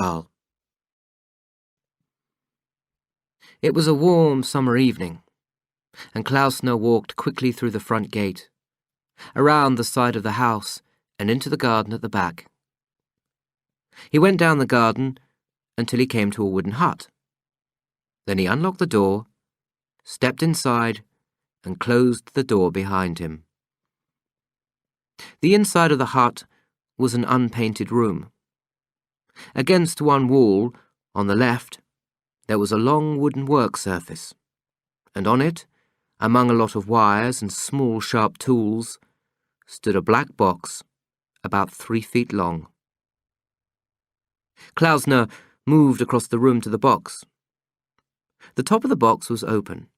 Dahl. It was a warm summer evening, and Klausner walked quickly through the front gate, around the side of the house and into the garden at the back. He went down the garden until he came to a wooden hut. Then he unlocked the door, stepped inside, and closed the door behind him. The inside of the hut was an unpainted room. Against one wall, on the left, there was a long wooden work surface, and on it, among a lot of wires and small sharp tools, stood a black box about 3 feet long. Klausner moved across the room to the box. The top of the box was open,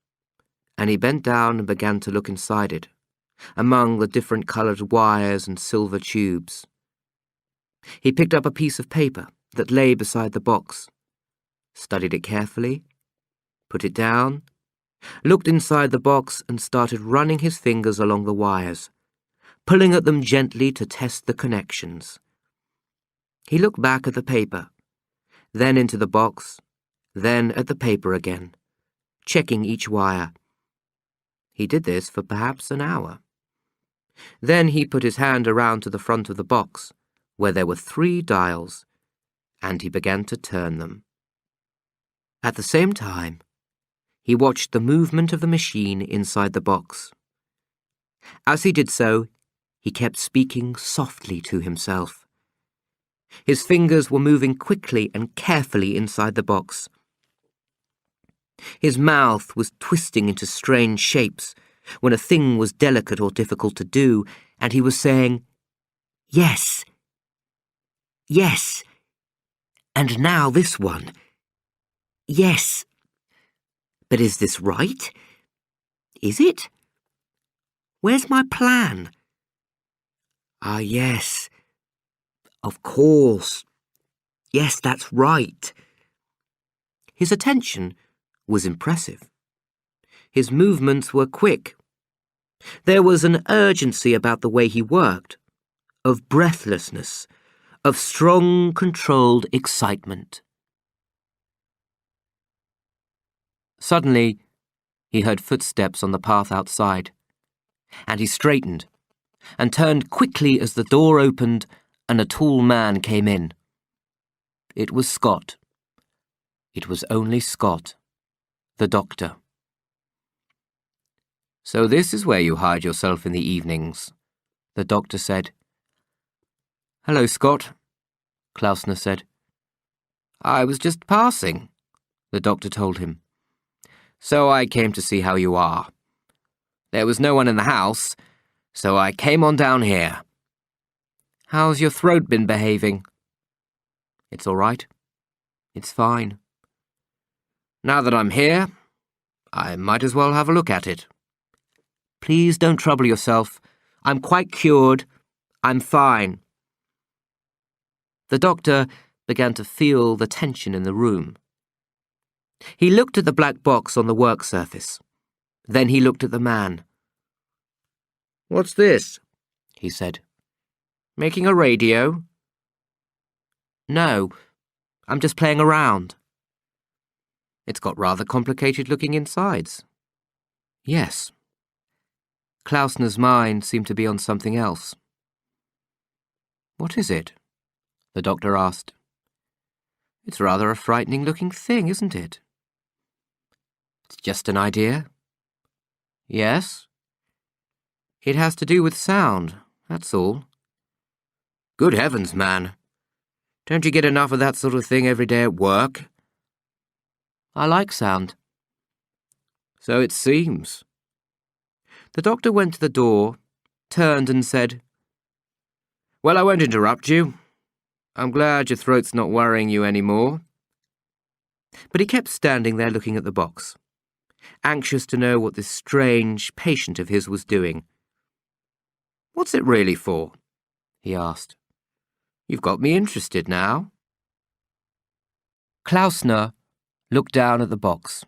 and he bent down and began to look inside it, among the different coloured wires and silver tubes. He picked up a piece of paper that lay beside the box, studied it carefully, put it down, looked inside the box and started running his fingers along the wires, pulling at them gently to test the connections. He looked back at the paper, then into the box, then at the paper again, checking each wire. He did this for perhaps an hour. Then he put his hand around to the front of the box, where there were 3 dials, and he began to turn them. At the same time, he watched the movement of the machine inside the box. As he did so, he kept speaking softly to himself. His fingers were moving quickly and carefully inside the box. His mouth was twisting into strange shapes when a thing was delicate or difficult to do, and he was saying, "Yes, yes, and now this one. Yes. But is this right? Is it? Where's my plan? Ah, yes. Of course. Yes, that's right." His attention was impressive. His movements were quick. There was an urgency about the way he worked, of breathlessness, of strong, controlled excitement. Suddenly, he heard footsteps on the path outside, and he straightened and turned quickly as the door opened and a tall man came in. It was Scott. It was only Scott, the doctor. "So this is where you hide yourself in the evenings," the doctor said. "Hello, Scott," Klausner said. "I was just passing," the doctor told him. "So I came to see how you are. There was no one in the house, so I came on down here. How's your throat been behaving?" "It's all right. It's fine." "Now that I'm here, I might as well have a look at it." "Please don't trouble yourself. I'm quite cured. I'm fine." The doctor began to feel the tension in the room. He looked at the black box on the work surface. Then he looked at the man. "What's this?" he said. "Making a radio?" "No, I'm just playing around." "It's got rather complicated-looking insides." "Yes." Klausner's mind seemed to be on something else. "What is it?" the doctor asked. "It's rather a frightening-looking thing, isn't it?" "It's just an idea." "Yes?" "It has to do with sound, that's all." "Good heavens, man. Don't you get enough of that sort of thing every day at work?" "I like sound." "So it seems." The doctor went to the door, turned and said, "Well, I won't interrupt you. I'm glad your throat's not worrying you any more." But he kept standing there looking at the box, anxious to know what this strange patient of his was doing. "What's it really for?" he asked. "You've got me interested now." Klausner looked down at the box,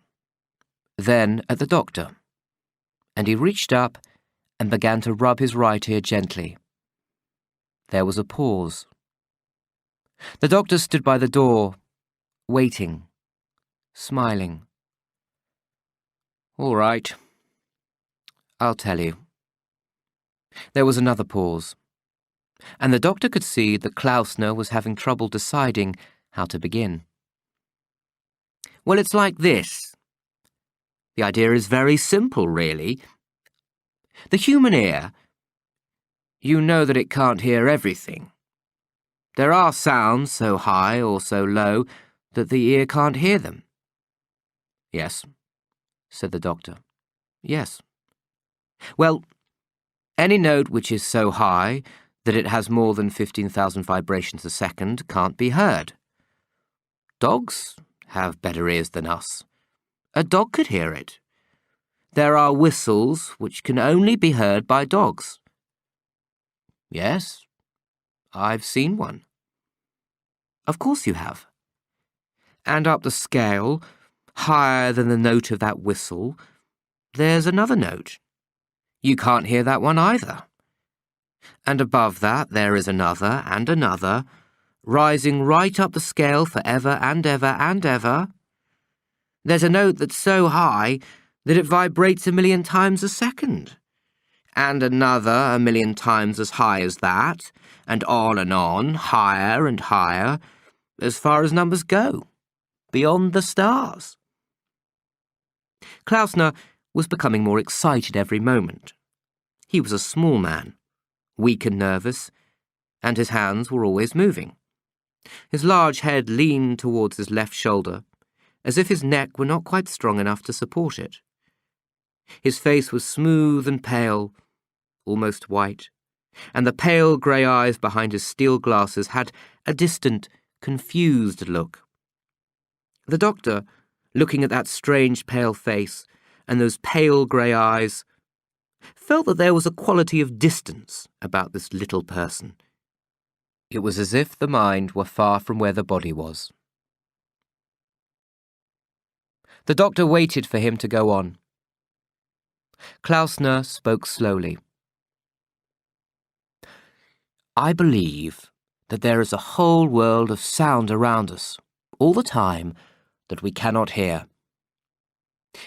then at the doctor, and he reached up and began to rub his right ear gently. There was a pause. The doctor stood by the door, waiting, smiling. "All right. I'll tell you." There was another pause, and the doctor could see that Klausner was having trouble deciding how to begin. "Well, it's like this. The idea is very simple, really. The human ear, you know that it can't hear everything. There are sounds so high or so low that the ear can't hear them." "Yes," said the doctor. "Yes. Well, any note which is so high that it has more than 15,000 vibrations a second can't be heard. Dogs have better ears than us. A dog could hear it. There are whistles which can only be heard by dogs." "Yes, I've seen one." "Of course you have. And up the scale, higher than the note of that whistle, there's another note. You can't hear that one either. And above that there is another and another, rising right up the scale for ever and ever and ever. There's a note that's so high that it vibrates 1,000,000 times a second, and another 1,000,000 times as high as that, and on, higher and higher, as far as numbers go, beyond the stars." Klausner was becoming more excited every moment. He was a small man, weak and nervous, and his hands were always moving. His large head leaned towards his left shoulder, as if his neck were not quite strong enough to support it. His face was smooth and pale, almost white, and the pale grey eyes behind his steel glasses had a distant, confused look. The doctor, looking at that strange pale face and those pale grey eyes, felt that there was a quality of distance about this little person. It was as if the mind were far from where the body was. The doctor waited for him to go on. Klausner spoke slowly. "I believe that there is a whole world of sound around us, all the time, that we cannot hear.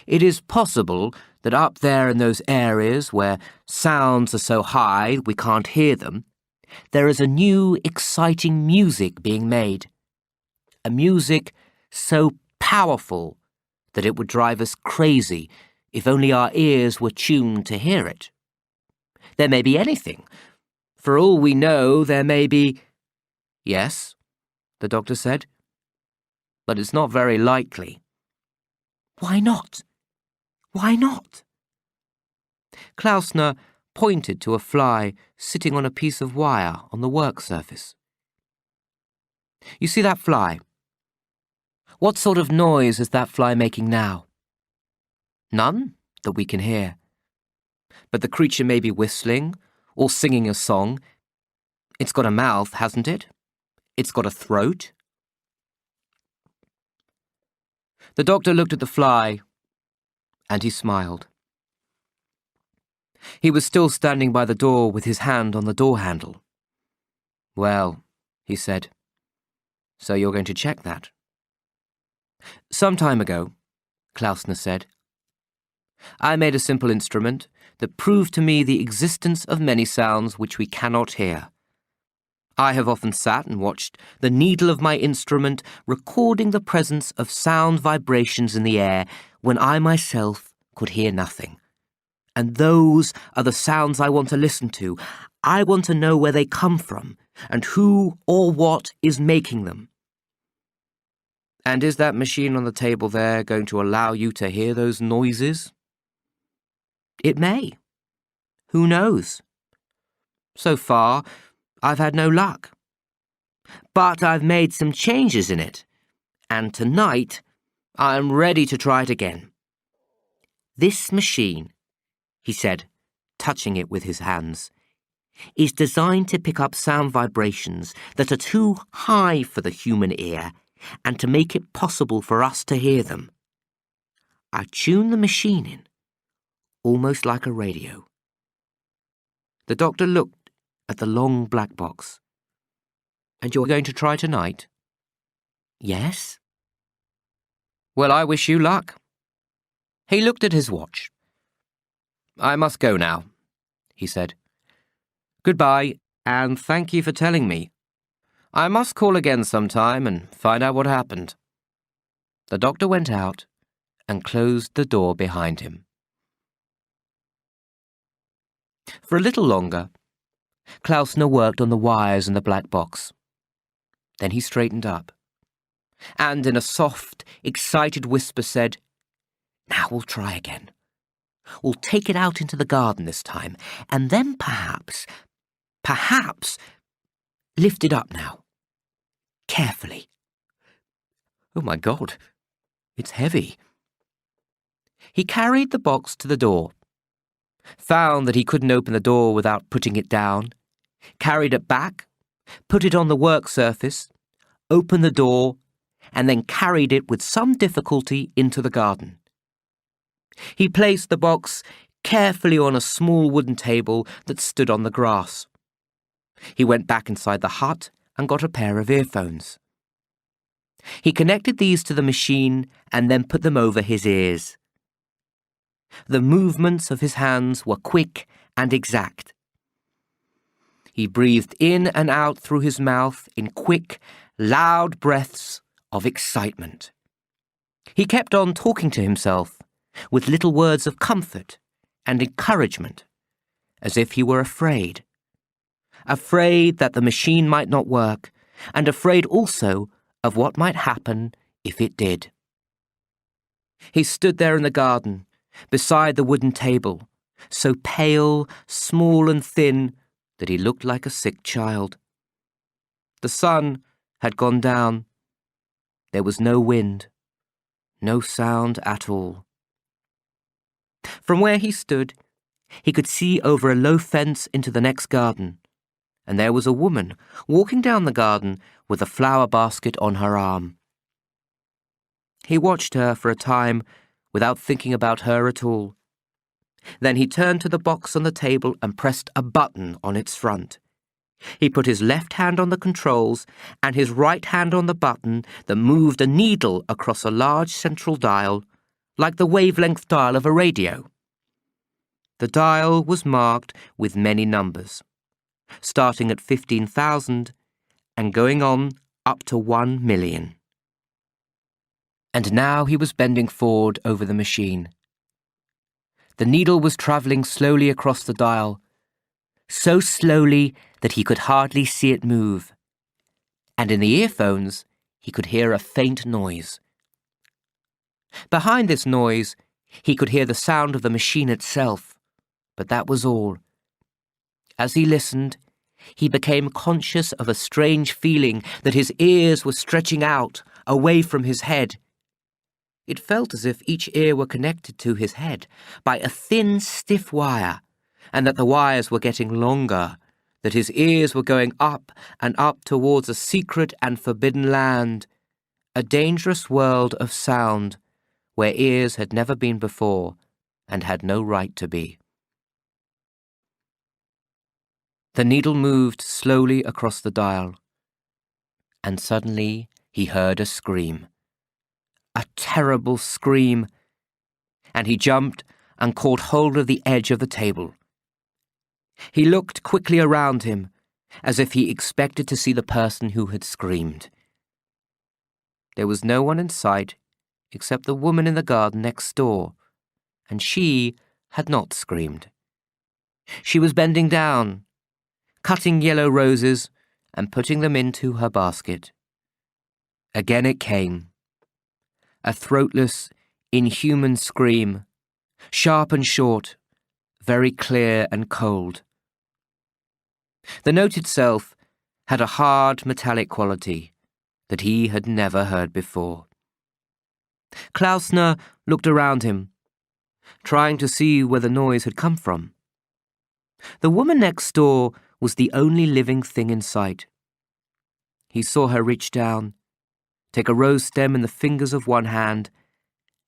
It is possible that up there in those areas where sounds are so high we can't hear them, there is a new, exciting music being made. A music so powerful that it would drive us crazy if only our ears were tuned to hear it. There may be anything. For all we know, there may be—" "Yes," the doctor said, "but it's not very likely." "Why not? Why not?" Klausner pointed to a fly sitting on a piece of wire on the work surface. "You see that fly? What sort of noise is that fly making now?" "None that we can hear. But the creature may be whistling or singing a song. It's got a mouth, hasn't it? It's got a throat." The doctor looked at the fly, and he smiled. He was still standing by the door with his hand on the door handle. "Well," he said, "so you're going to check that?" "Some time ago," Klausner said, "I made a simple instrument that proved to me the existence of many sounds which we cannot hear. I have often sat and watched the needle of my instrument recording the presence of sound vibrations in the air when I myself could hear nothing. And those are the sounds I want to listen to. I want to know where they come from and who or what is making them." "And is that machine on the table there going to allow you to hear those noises?" "It may. Who knows? So far, I've had no luck. But I've made some changes in it, and tonight I'm ready to try it again. This machine," he said, touching it with his hands, "is designed to pick up sound vibrations that are too high for the human ear and to make it possible for us to hear them. I tune the machine in, almost like a radio." The doctor looked at the long black box. And you're going to try tonight? Yes. Well, I wish you luck. He looked at his watch. I must go now, he said. Goodbye, and thank you for telling me. I must call again sometime and find out what happened. The doctor went out and closed the door behind him. For a little longer, Klausner worked on the wires in the black box. Then he straightened up, and in a soft, excited whisper said, "Now we'll try again. We'll take it out into the garden this time, and then perhaps, lift it up now. Carefully. Oh my God, it's heavy." He carried the box to the door, found that he couldn't open the door without putting it down, carried it back, put it on the work surface, opened the door, and then carried it with some difficulty into the garden. He placed the box carefully on a small wooden table that stood on the grass. He went back inside the hut and got a pair of earphones. He connected these to the machine and then put them over his ears. The movements of his hands were quick and exact. He breathed in and out through his mouth in quick, loud breaths of excitement. He kept on talking to himself with little words of comfort and encouragement, as if he were afraid. Afraid that the machine might not work, and afraid also of what might happen if it did. He stood there in the garden, beside the wooden table, so pale, small and thin that he looked like a sick child. The sun had gone down. There was no wind, no sound at all. From where he stood, he could see over a low fence into the next garden, and there was a woman walking down the garden with a flower basket on her arm. He watched her for a time without thinking about her at all. Then he turned to the box on the table and pressed a button on its front. He put his left hand on the controls and his right hand on the button that moved a needle across a large central dial, like the wavelength dial of a radio. The dial was marked with many numbers, starting at 15,000 and going on up to 1 million. And now he was bending forward over the machine. The needle was travelling slowly across the dial, so slowly that he could hardly see it move, and in the earphones he could hear a faint noise. Behind this noise, he could hear the sound of the machine itself, but that was all. As he listened, he became conscious of a strange feeling that his ears were stretching out, away from his head. It felt as if each ear were connected to his head by a thin, stiff wire, and that the wires were getting longer, that his ears were going up and up towards a secret and forbidden land, a dangerous world of sound, where ears had never been before and had no right to be. The needle moved slowly across the dial, and suddenly he heard a scream. A terrible scream, and he jumped and caught hold of the edge of the table. He looked quickly around him, as if he expected to see the person who had screamed. There was no one in sight except the woman in the garden next door, and she had not screamed. She was bending down, cutting yellow roses and putting them into her basket. Again it came. A throatless, inhuman scream, sharp and short, very clear and cold. The note itself had a hard metallic quality that he had never heard before. Klausner looked around him, trying to see where the noise had come from. The woman next door was the only living thing in sight. He saw her reach down, take a rose stem in the fingers of one hand,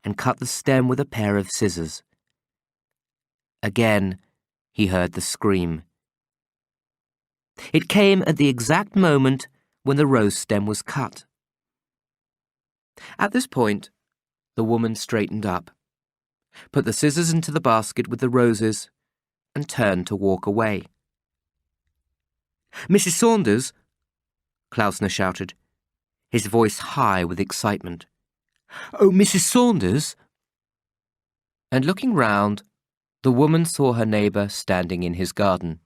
and cut the stem with a pair of scissors. Again, he heard the scream. It came at the exact moment when the rose stem was cut. At this point, the woman straightened up, put the scissors into the basket with the roses, and turned to walk away. "Mrs. Saunders!" Klausner shouted, his voice high with excitement. "Oh, Mrs. Saunders!" And looking round, the woman saw her neighbour standing in his garden.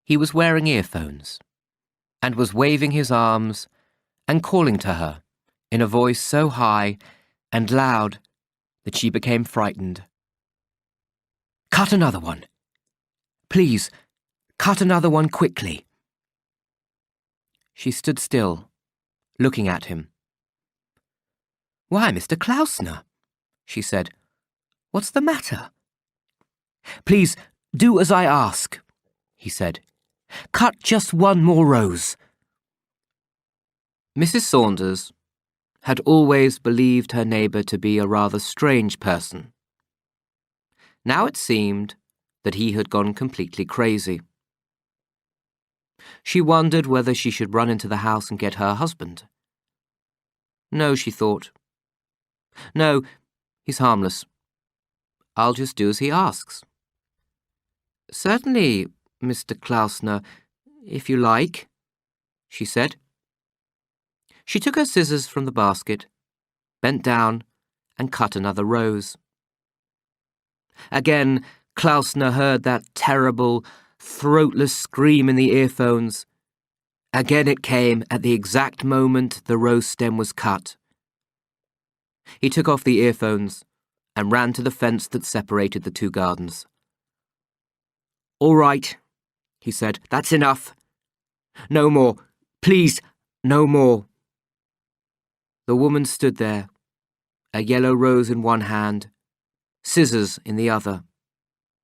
He was wearing earphones, and was waving his arms and calling to her in a voice so high and loud that she became frightened. "Cut another one. Please, cut another one quickly." She stood still, looking at him. "Why, Mr. Klausner," she said, "what's the matter?" "Please, do as I ask," he said. "Cut just one more rose." Mrs. Saunders had always believed her neighbour to be a rather strange person. Now it seemed that he had gone completely crazy. She wondered whether she should run into the house and get her husband. No, she thought. No, he's harmless. I'll just do as he asks. "Certainly, Mr. Klausner, if you like," she said. She took her scissors from the basket, bent down, and cut another rose. Again, Klausner heard that terrible, throatless scream in the earphones. Again it came at the exact moment the rose stem was cut. He took off the earphones and ran to the fence that separated the two gardens. "All right," he said, "that's enough. No more. Please, no more." The woman stood there, a yellow rose in one hand, scissors in the other.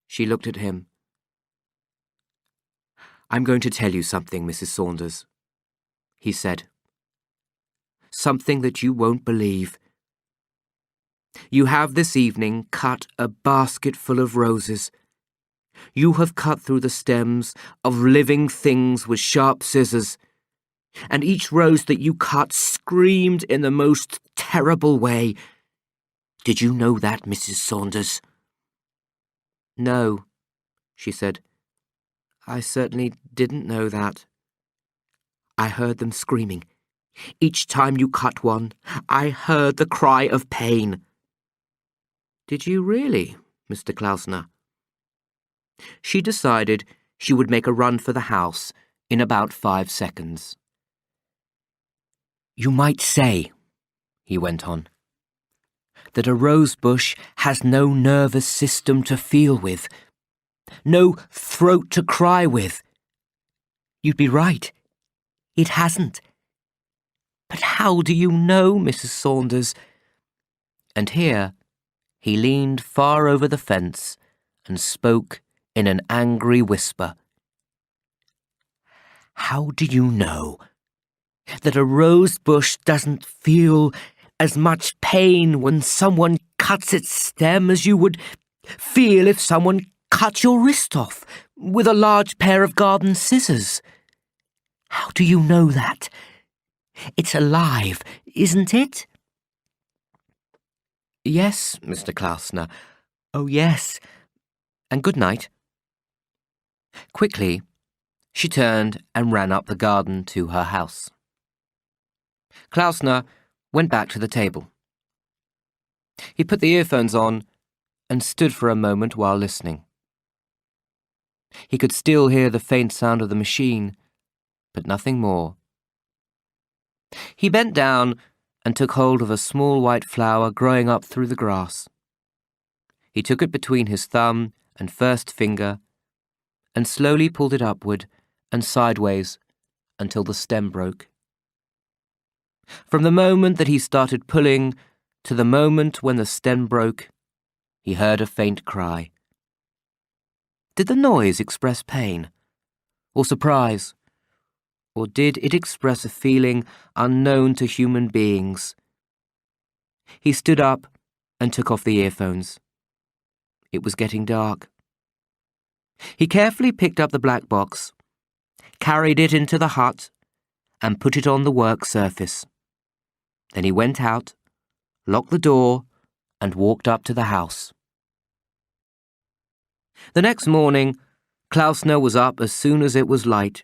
She looked at him. "I'm going to tell you something, Mrs. Saunders," he said. "Something that you won't believe. You have this evening cut a basket full of roses. You have cut through the stems of living things with sharp scissors, and each rose that you cut screamed in the most terrible way. Did you know that, Mrs. Saunders?" "No," she said. "I certainly didn't know that." "I heard them screaming. Each time you cut one, I heard the cry of pain." "Did you really, Mr. Klausner?" She decided she would make a run for the house in about 5 seconds. "You might say," he went on, "that a rose bush has no nervous system to feel with, no throat to cry with. You'd be right. It hasn't. But how do you know, Mrs. Saunders?" And here he leaned far over the fence and spoke in an angry whisper. "How do you know that a rose bush doesn't feel as much pain when someone cuts its stem as you would feel if someone cut your wrist off with a large pair of garden scissors? How do you know that? It's alive, isn't it?" "Yes, Mr. Klausner. Oh, yes. And good night." Quickly, she turned and ran up the garden to her house. Klausner went back to the table. He put the earphones on and stood for a moment while listening. He could still hear the faint sound of the machine, but nothing more. He bent down and took hold of a small white flower growing up through the grass. He took it between his thumb and first finger and slowly pulled it upward and sideways until the stem broke. From the moment that he started pulling to the moment when the stem broke, he heard a faint cry. Did the noise express pain, or surprise, or did it express a feeling unknown to human beings? He stood up and took off the earphones. It was getting dark. He carefully picked up the black box, carried it into the hut, and put it on the work surface. Then he went out, locked the door, and walked up to the house. The next morning, Klausner was up as soon as it was light.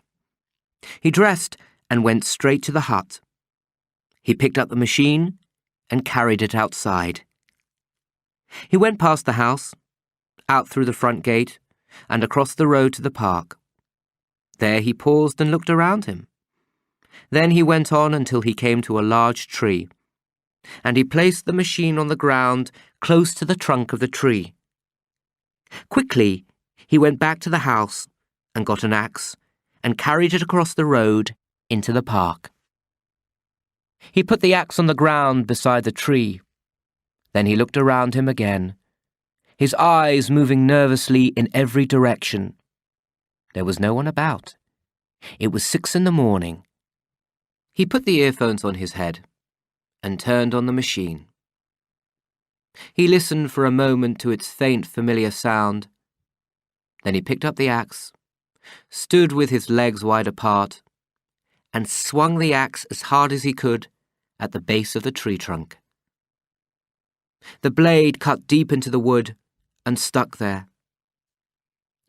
He dressed and went straight to the hut. He picked up the machine and carried it outside. He went past the house, out through the front gate, and across the road to the park. There he paused and looked around him. Then he went on until he came to a large tree, and he placed the machine on the ground close to the trunk of the tree. Quickly, he went back to the house and got an axe and carried it across the road into the park. He put the axe on the ground beside the tree. Then he looked around him again, his eyes moving nervously in every direction. There was no one about. It was 6 a.m. He put the earphones on his head and turned on the machine. He listened for a moment to its faint, familiar sound. Then he picked up the axe, stood with his legs wide apart, and swung the axe as hard as he could at the base of the tree trunk. The blade cut deep into the wood and stuck there.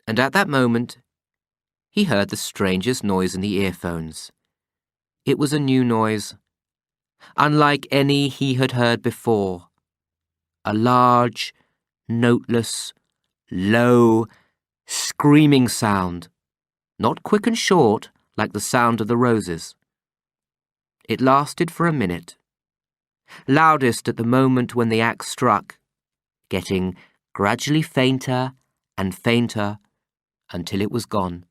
And at that moment, he heard the strangest noise in the earphones. It was a new noise, unlike any he had heard before. A large, noteless, low, screaming sound, not quick and short like the sound of the roses. It lasted for a minute, loudest at the moment when the axe struck, getting gradually fainter and fainter until it was gone.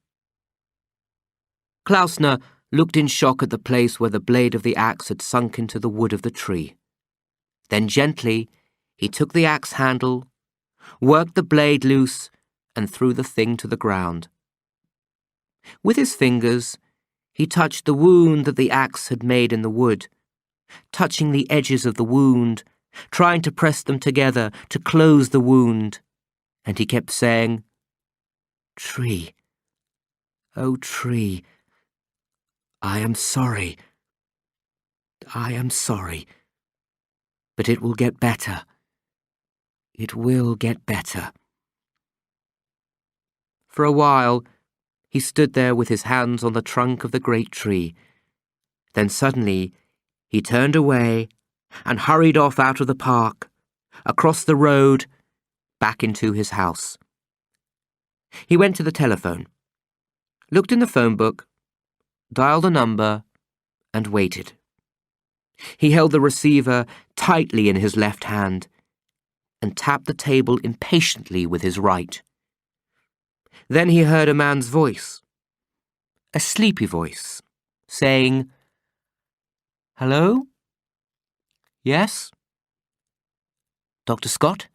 Klausner looked in shock at the place where the blade of the axe had sunk into the wood of the tree. Then gently, he took the axe handle, worked the blade loose, and threw the thing to the ground. With his fingers, he touched the wound that the axe had made in the wood, touching the edges of the wound, trying to press them together to close the wound, and he kept saying, "Tree, oh tree, I am sorry. I am sorry. But it will get better. It will get better." For a while, he stood there with his hands on the trunk of the great tree. Then suddenly, he turned away and hurried off out of the park, across the road, back into his house. He went to the telephone, looked in the phone book, dialed a number, and waited. He held the receiver tightly in his left hand and tapped the table impatiently with his right. Then he heard a man's voice, a sleepy voice, saying, "Hello? Yes? Dr. Scott?"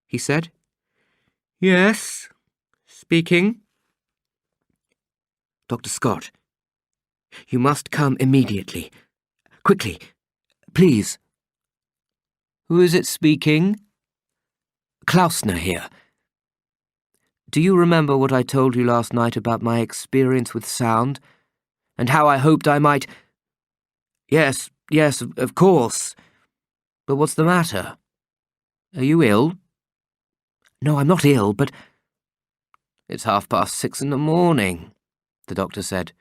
he said. "Yes, speaking." "Dr. Scott, you must come immediately. Quickly, please." "Who is it speaking?" "Klausner here. Do you remember what I told you last night about my experience with sound, and how I hoped I might—" Yes, of course. But what's the matter? Are you ill?" "No, I'm not ill, but—" "It's 6:30 a.m, the doctor said.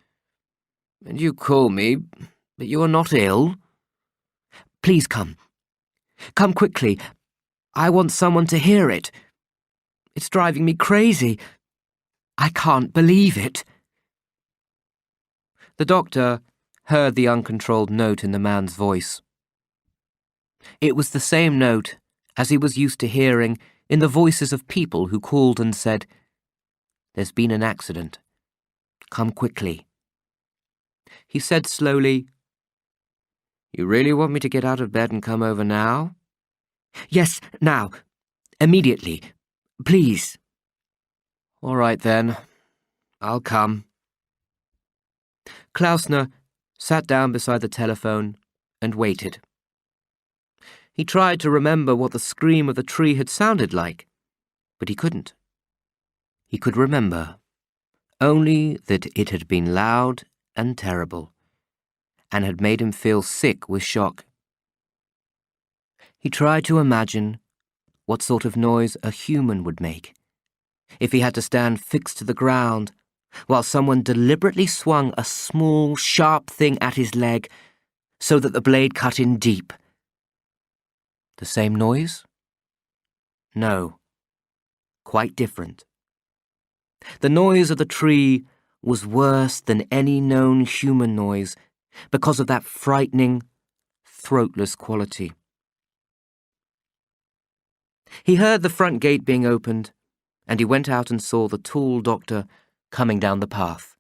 "And you call me, but you are not ill?" "Please come. Come quickly. I want someone to hear it. It's driving me crazy. I can't believe it." The doctor heard the uncontrolled note in the man's voice. It was the same note as he was used to hearing in the voices of people who called and said, "There's been an accident. Come quickly." He said slowly, "You really want me to get out of bed and come over now?" "Yes, now. Immediately. Please." "All right then. I'll come." Klausner sat down beside the telephone and waited. He tried to remember what the scream of the tree had sounded like, but he couldn't. He could remember only that it had been loud and terrible, and had made him feel sick with shock. He tried to imagine what sort of noise a human would make if he had to stand fixed to the ground while someone deliberately swung a small, sharp thing at his leg so that the blade cut in deep. The same noise? No. Quite different. The noise of the tree was worse than any known human noise because of that frightening, throatless quality. He heard the front gate being opened, and he went out and saw the tall doctor coming down the path.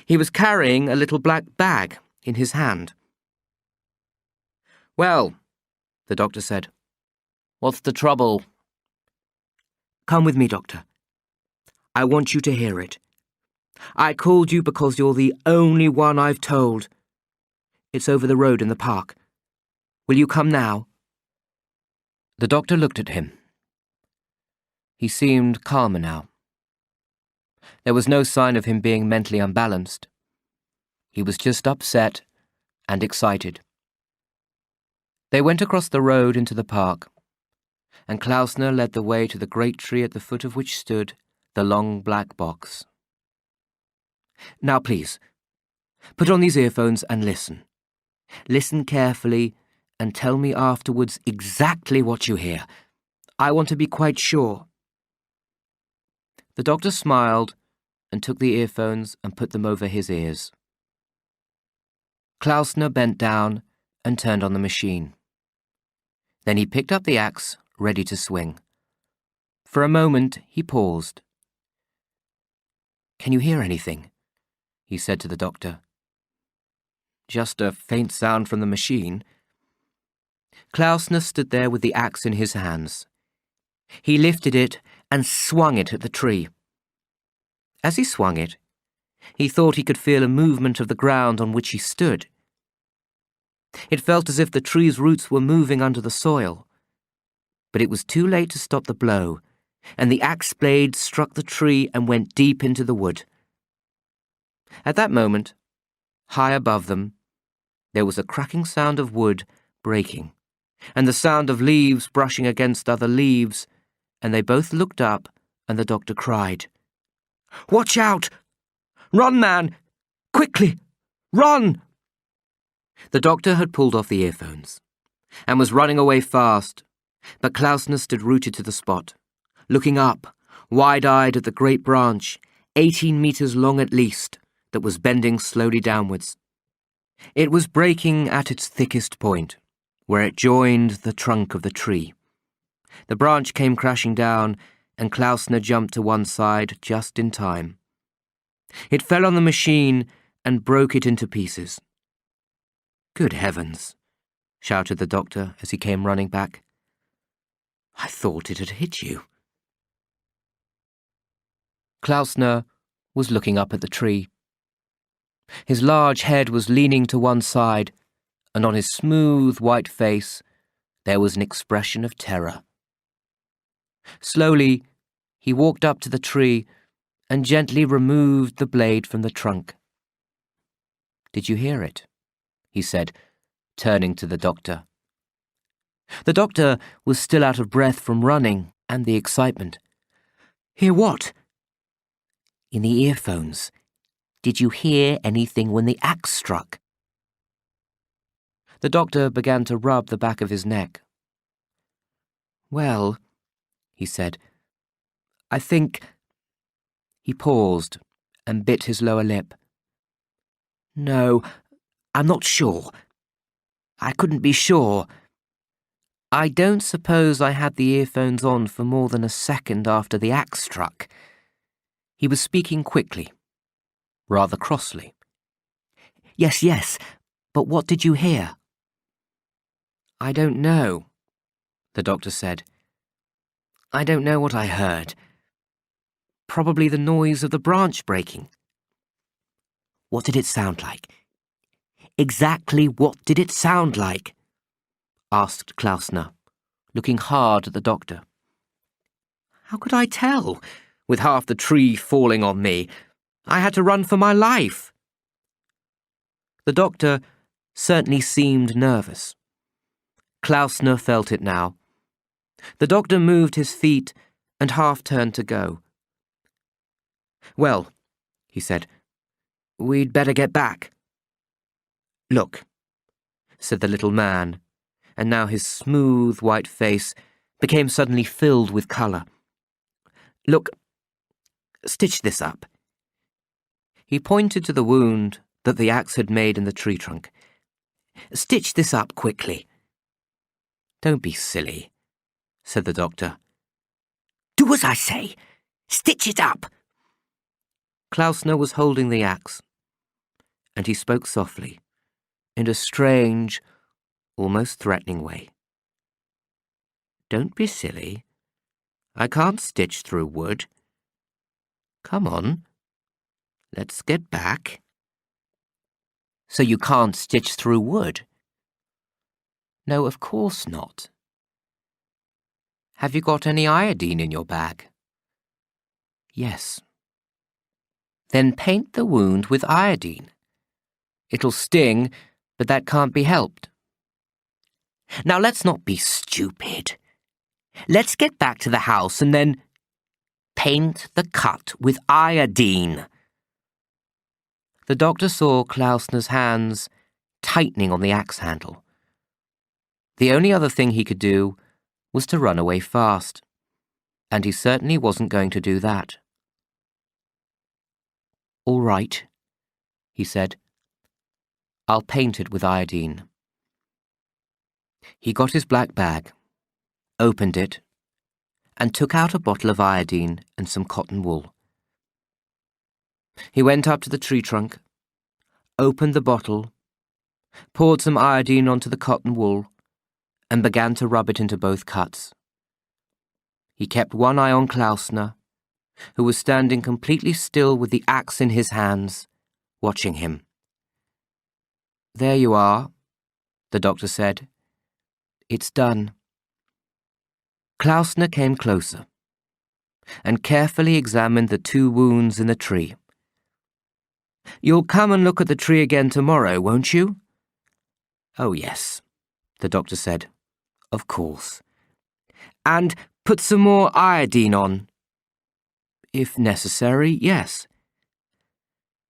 He was carrying a little black bag in his hand. "Well," the doctor said, "what's the trouble?" "Come with me, doctor. I want you to hear it. I called you because you're the only one I've told. It's over the road in the park. Will you come now?" The doctor looked at him. He seemed calmer now. There was no sign of him being mentally unbalanced. He was just upset and excited. They went across the road into the park, and Klausner led the way to the great tree at the foot of which stood the long black box. "Now please, put on these earphones and listen. Listen carefully and tell me afterwards exactly what you hear. I want to be quite sure." The doctor smiled and took the earphones and put them over his ears. Klausner bent down and turned on the machine. Then he picked up the axe, ready to swing. For a moment, he paused. "Can you hear anything?" he said to the doctor. "Just a faint sound from the machine." Klausner stood there with the axe in his hands. He lifted it and swung it at the tree. As he swung it, he thought he could feel a movement of the ground on which he stood. It felt as if the tree's roots were moving under the soil. But it was too late to stop the blow, and the axe blade struck the tree and went deep into the wood. At that moment, high above them, there was a cracking sound of wood breaking, and the sound of leaves brushing against other leaves, and they both looked up, and the doctor cried, "Watch out! Run, man! Quickly! Run!" The doctor had pulled off the earphones, and was running away fast, but Klausner stood rooted to the spot, looking up, wide-eyed at the great branch, 18 meters long at least, that was bending slowly downwards. It was breaking at its thickest point, where it joined the trunk of the tree. The branch came crashing down, and Klausner jumped to one side just in time. It fell on the machine and broke it into pieces. "Good heavens," shouted the doctor as he came running back. "I thought it had hit you." Klausner was looking up at the tree. His large head was leaning to one side, and on his smooth white face there was an expression of terror. Slowly, he walked up to the tree and gently removed the blade from the trunk. "Did you hear it?" he said, turning to the doctor. The doctor was still out of breath from running and the excitement. "Hear what?" "In the earphones. Did you hear anything when the axe struck?" The doctor began to rub the back of his neck. "Well," he said, "I think—" He paused and bit his lower lip. "No, I'm not sure. I couldn't be sure. I don't suppose I had the earphones on for more than a second after the axe struck." He was speaking quickly, rather crossly. Yes, but what did you hear?" "I don't know," the doctor said. "I don't know what I heard. Probably the noise of the branch breaking." "What did it sound like? Exactly what did it sound like?" asked Klausner, looking hard at the doctor. "How could I tell, with half the tree falling on me? I had to run for my life." The doctor certainly seemed nervous. Klausner felt it now. The doctor moved his feet and half turned to go. "Well," he said, "we'd better get back." "Look," said the little man, and now his smooth white face became suddenly filled with colour. "Look, stitch this up." He pointed to the wound that the axe had made in the tree trunk. "Stitch this up quickly." "Don't be silly," said the doctor. Do as I say. Stitch it up. Klausner was holding the axe, and he spoke softly, in a strange, almost threatening way. "Don't be silly. I can't stitch through wood. Come on. Let's get back." So you can't stitch through wood? "No, of course not. Have you got any iodine in your bag?" "Yes." "Then paint the wound with iodine. It'll sting, but that can't be helped." Now let's not be stupid. Let's get back to the house and then paint the cut with iodine. The doctor saw Klausner's hands tightening on the axe handle. The only other thing he could do was to run away fast, and he certainly wasn't going to do that. "All right," he said. "I'll paint it with iodine." He got his black bag, opened it, and took out a bottle of iodine and some cotton wool. He went up to the tree trunk, opened the bottle, poured some iodine onto the cotton wool, and began to rub it into both cuts. He kept one eye on Klausner, who was standing completely still with the axe in his hands, watching him. "There you are," the doctor said. "It's done." Klausner came closer and carefully examined the 2 wounds in the tree. "You'll come and look at the tree again tomorrow, won't you?" "Oh, yes," the doctor said. "Of course. And put some more iodine on." "If necessary, yes."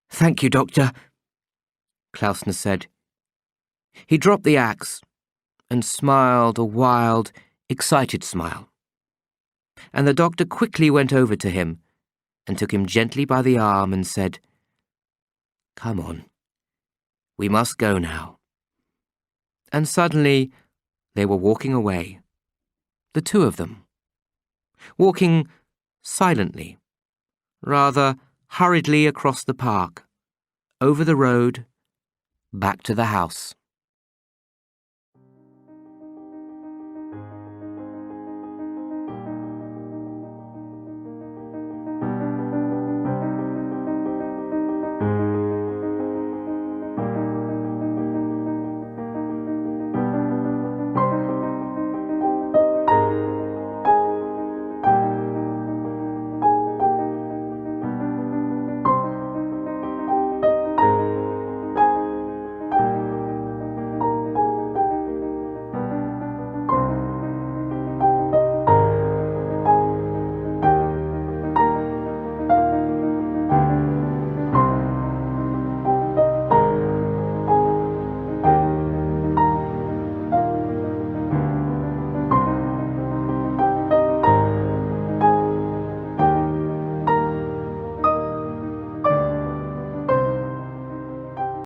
"Thank you, Doctor," Klausner said. He dropped the axe and smiled a wild, excited smile. And the doctor quickly went over to him and took him gently by the arm and said, "Come on, we must go now." And suddenly they were walking away, the 2 of them, walking silently, rather hurriedly across the park, over the road, back to the house.